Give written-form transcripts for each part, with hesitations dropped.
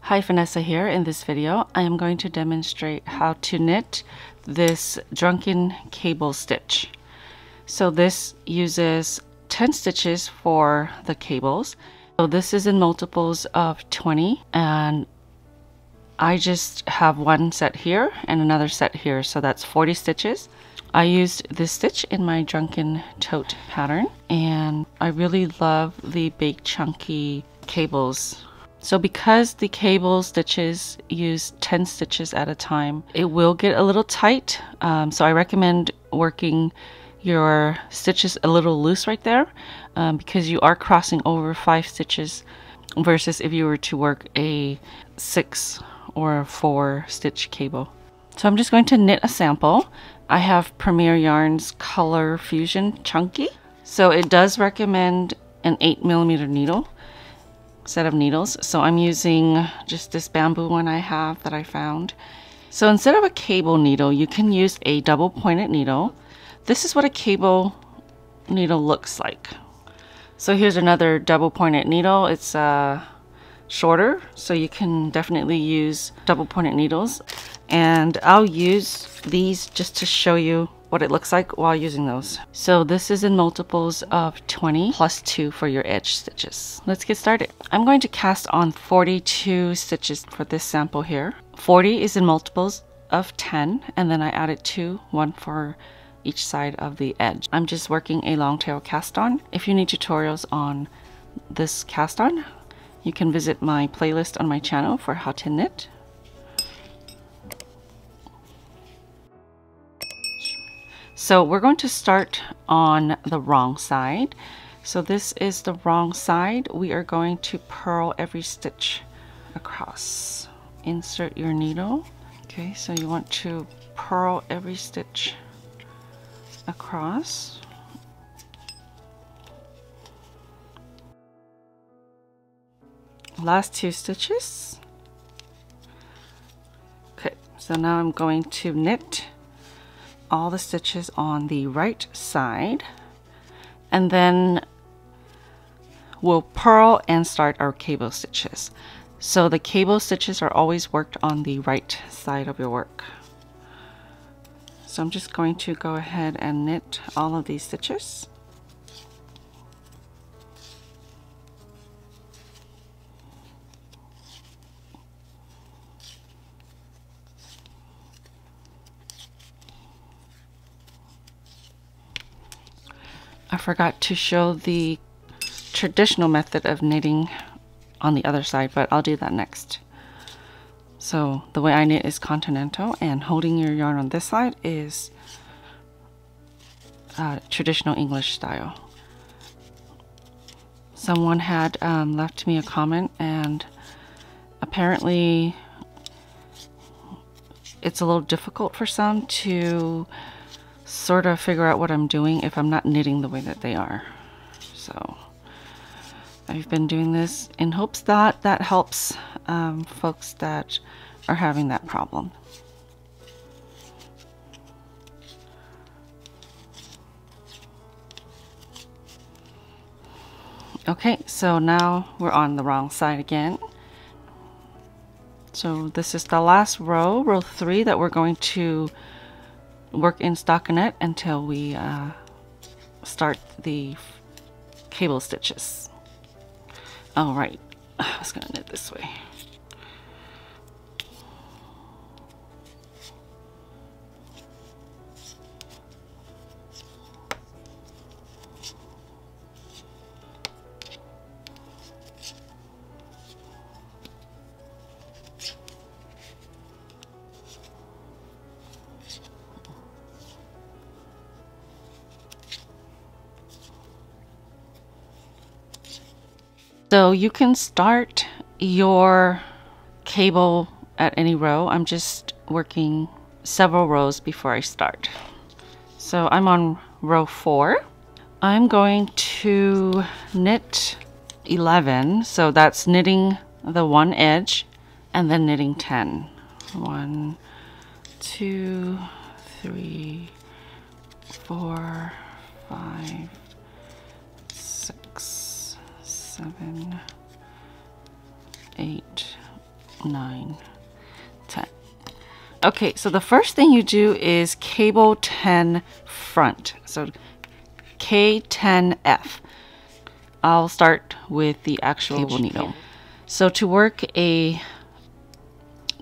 Hi, Phanessa here. In this video, I am going to demonstrate how to knit this Drunken cable stitch. So this uses 10 stitches for the cables. So this is in multiples of 20, and I just have one set here and another set here, so that's 40 stitches. I used this stitch in my Drunken tote pattern, and I really love the big chunky cables. So because the cable stitches use 10 stitches at a time, it will get a little tight. So I recommend working your stitches a little loose right there, because you are crossing over 5 stitches versus if you were to work a 6 or 4 stitch cable. So I'm just going to knit a sample. I have Premier Yarn's Color Fusion Chunky. So it does recommend an 8mm needle set of needles. So I'm using just this bamboo one I have that I found. So instead of a cable needle, you can use a double pointed needle. This is what a cable needle looks like. So here's another double pointed needle. It's shorter, so you can definitely use double pointed needles. And I'll use these just to show you what it looks like while using those. So this is in multiples of 20 plus 2 for your edge stitches. Let's get started. I'm going to cast on 42 stitches for this sample here. 40 is in multiples of 10, and then I added 2, 1 for each side of the edge. I'm just working a long tail cast on. If you need tutorials on this cast on, you can visit my playlist on my channel for how to knit. So we're going to start on the wrong side. So this is the wrong side. We are going to purl every stitch across. Insert your needle. Okay, so you want to purl every stitch across. Last 2 stitches. Okay, so now I'm going to knit all the stitches on the right side, and then we'll purl and start our cable stitches. So the cable stitches are always worked on the right side of your work. So I'm just going to go ahead and knit all of these stitches. I forgot to show the traditional method of knitting on the other side, but I'll do that next. So the way I knit is continental, and holding your yarn on this side is traditional English style. Someone had left me a comment, and apparently it's a little difficult for some to sort of figure out what I'm doing if I'm not knitting the way that they are. So I've been doing this in hopes that that helps folks that are having that problem. Okay, so now we're on the wrong side again. So this is the last row, row 3, that we're going to work in stockinette until we start the cable stitches. All right, I was gonna knit this way. So you can start your cable at any row. I'm just working several rows before I start. So I'm on row 4. I'm going to knit 11. So that's knitting the one edge and then knitting 10. 1, 2, 3, 4, 5, 6, 7, 8, 9, 10. Okay, so the first thing you do is cable 10 front. So K10F. I'll start with the actual cable needle. So to work a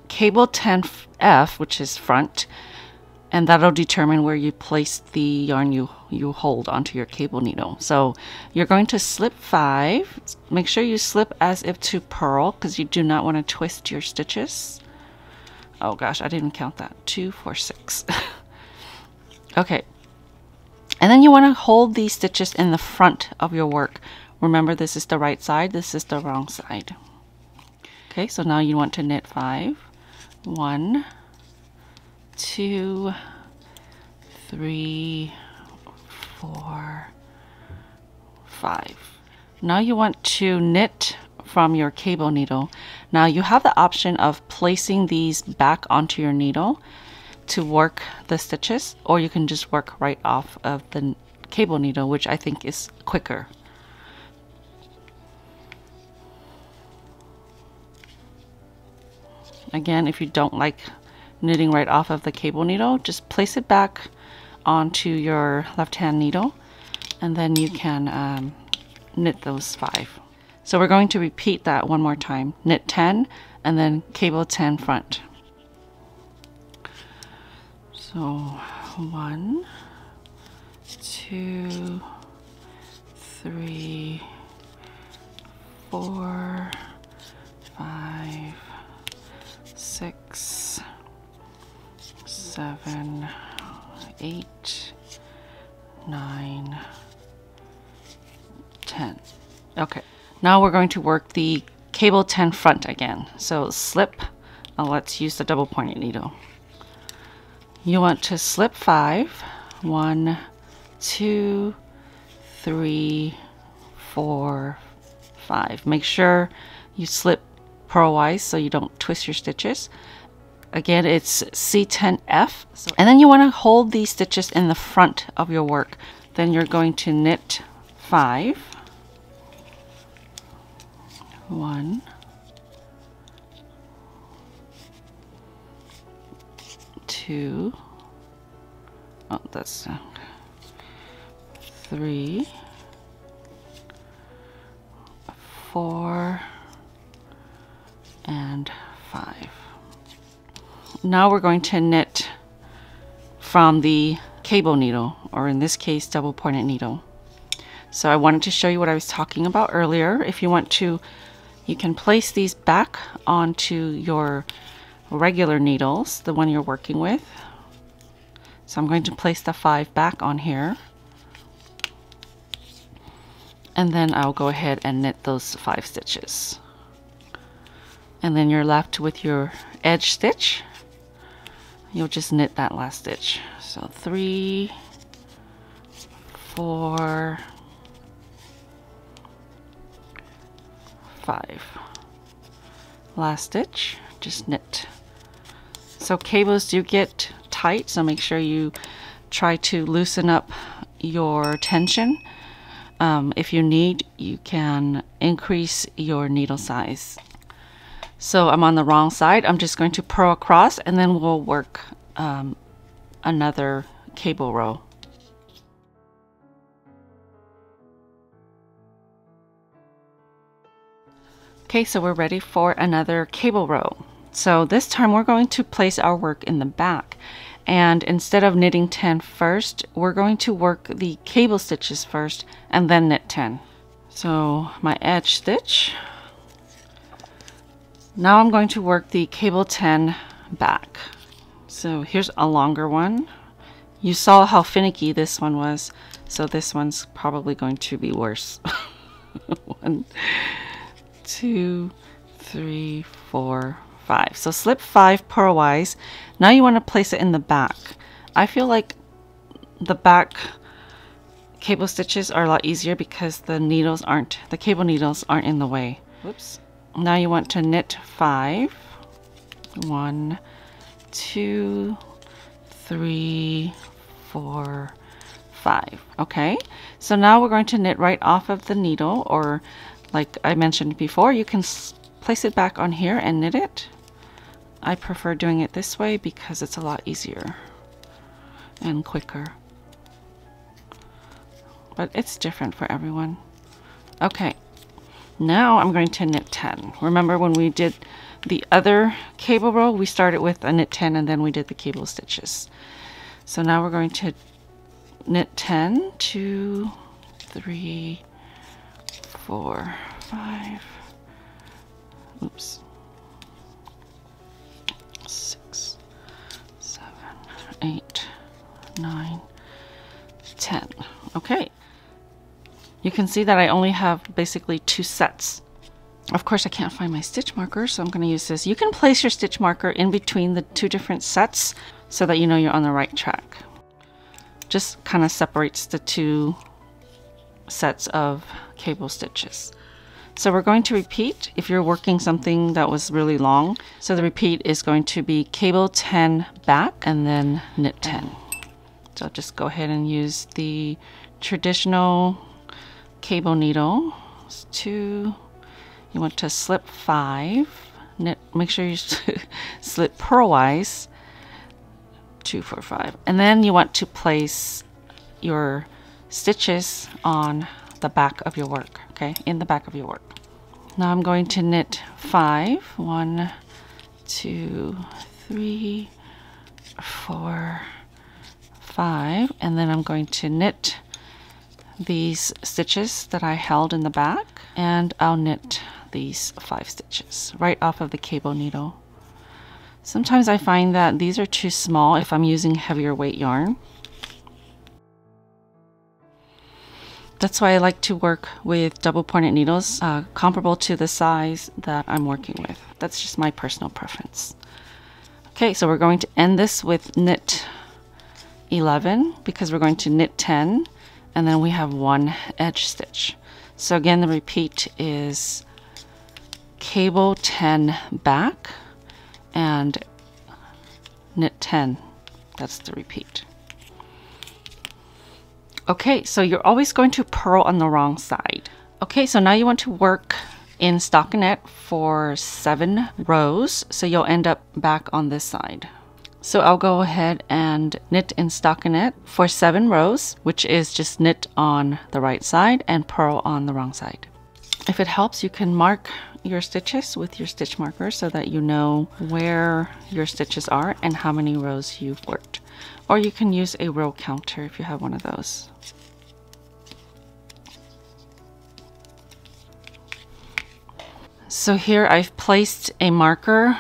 cable 10F, which is front, and that'll determine where you place the yarn you hold onto your cable needle. So you're going to slip 5. Make sure you slip as if to purl, because you do not want to twist your stitches. Oh gosh, I didn't count that. 2, 4, 6. Okay. And then you want to hold these stitches in the front of your work. Remember, this is the right side, this is the wrong side. Okay, so now you want to knit 5. 1, 2, 3, 4, 5. Now you want to knit from your cable needle. Now you have the option of placing these back onto your needle to work the stitches, or you can just work right off of the cable needle, which I think is quicker. Again, if you don't like knitting right off of the cable needle, just place it back onto your left hand needle, and then you can knit those 5. So we're going to repeat that one more time. Knit 10 and then cable 10 front. So 1, 2, 3, 4, 5, 6, 7, 8, 9, 10. Okay, now we're going to work the cable 10 front again. So slip, let's use the double pointed needle. You want to slip 5. 1, 2, 3, 4, 5. Make sure you slip purlwise so you don't twist your stitches. Again, it's C10F. And then you want to hold these stitches in the front of your work. Then you're going to knit 5. 1, 2, oh, that's 3, 4, and 5. Now we're going to knit from the cable needle, or in this case, double pointed needle. So I wanted to show you what I was talking about earlier. If you want to, you can place these back onto your regular needles, the one you're working with. So I'm going to place the 5 back on here. And then I'll go ahead and knit those 5 stitches. And then you're left with your edge stitch. You'll just knit that last stitch. So 3, 4, 5. Last stitch, just knit. So cables do get tight, so make sure you try to loosen up your tension. If you need, you can increase your needle size. So I'm on the wrong side. I'm just going to purl across, and then we'll work another cable row. Okay, so we're ready for another cable row. So this time we're going to place our work in the back. And instead of knitting 10 first, we're going to work the cable stitches first and then knit 10. So my edge stitch. Now I'm going to work the cable 10 back. So here's a longer one. You saw how finicky this one was, so this one's probably going to be worse. 1, 2, 3, 4, 5. So slip 5 purlwise. Now you want to place it in the back. I feel like the back cable stitches are a lot easier because the cable needles aren't in the way. Whoops. Now you want to knit 5. 1, 2, 3, 4, 5. Okay, so now we're going to knit right off of the needle, or like I mentioned before, you can place it back on here and knit it. I prefer doing it this way because it's a lot easier and quicker. But it's different for everyone. Okay, now I'm going to knit 10. Remember when we did the other cable row, we started with a knit 10 and then we did the cable stitches. So now we're going to knit 10, 2, 3, 4, 5, oops, 6, 7, 8, 9, 10. Okay. You can see that I only have basically 2 sets. Of course, I can't find my stitch marker, so I'm going to use this. You can place your stitch marker in between the 2 different sets so that you know you're on the right track. Just kind of separates the 2 sets of cable stitches. So we're going to repeat if you're working something that was really long. So the repeat is going to be cable 10 back and then knit 10. So just go ahead and use the traditional cable needle. You want to slip 5, knit, make sure you slip purlwise, 2, 4, 5, and then you want to place your stitches on the back of your work, okay, in the back of your work. Now I'm going to knit 5, 1, 2, 3, 4, 5, and then I'm going to knit these stitches that I held in the back, and I'll knit these 5 stitches right off of the cable needle. Sometimes I find that these are too small if I'm using heavier weight yarn. That's why I like to work with double pointed needles comparable to the size that I'm working with. That's just my personal preference. Okay, so we're going to end this with knit 11 because we're going to knit 10 and then we have 1 edge stitch. So again, the repeat is cable 10 back and knit 10. That's the repeat. Okay, so you're always going to purl on the wrong side. Okay, so now you want to work in stockinette for 7 rows, so you'll end up back on this side. So I'll go ahead and knit in stockinette for 7 rows, which is just knit on the right side and purl on the wrong side. If it helps, you can mark your stitches with your stitch marker so that you know where your stitches are and how many rows you've worked. Or you can use a row counter if you have one of those. So here I've placed a marker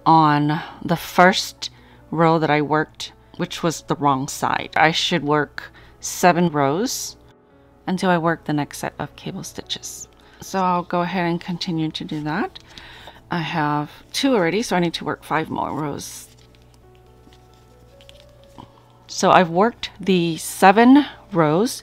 on the first row that I worked, which was the wrong side. I should work 7 rows until I work the next set of cable stitches. So I'll go ahead and continue to do that. I have 2 already, so I need to work 5 more rows. So I've worked the 7 rows.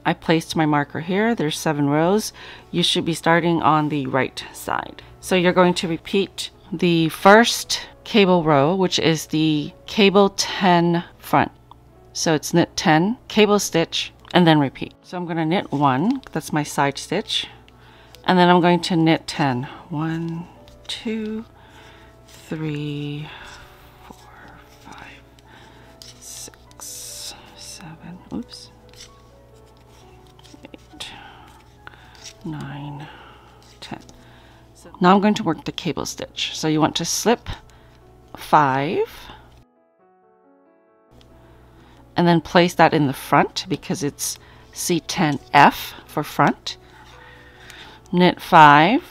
I placed my marker here. There's 7 rows. You should be starting on the right side. So you're going to repeat the first cable row, which is the cable 10 front. So it's knit 10, cable stitch, and then repeat. So I'm going to knit 1. That's my side stitch. And then I'm going to knit 10. 1, 2, 3, 4, 5, 6, 7, oops, 8, 9, 10. So now I'm going to work the cable stitch. So you want to slip 5 and then place that in the front because it's C10F for front. Knit 5,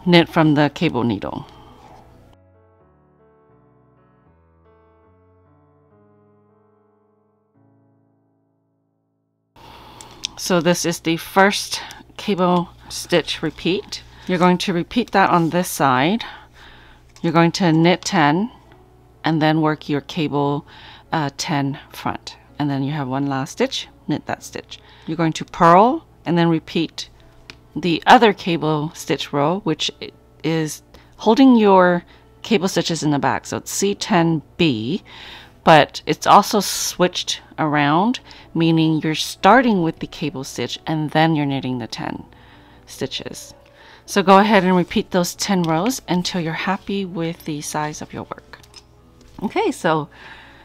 knit from the cable needle. So this is the first cable stitch repeat. You're going to repeat that on this side. You're going to knit 10 and then work your cable 10 front. And then you have 1 last stitch, knit that stitch. You're going to purl and then repeat the other cable stitch row, which is holding your cable stitches in the back. So it's C10B, but it's also switched around, meaning you're starting with the cable stitch and then you're knitting the 10 stitches. So go ahead and repeat those 10 rows until you're happy with the size of your work. Okay, so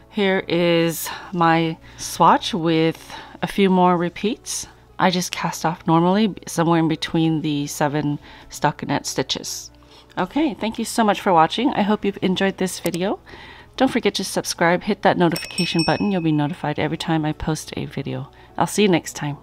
here is my swatch with a few more repeats. I just cast off normally, somewhere in between the 7 stockinette stitches. Okay, thank you so much for watching. I hope you've enjoyed this video. Don't forget to subscribe, hit that notification button. You'll be notified every time I post a video. I'll see you next time.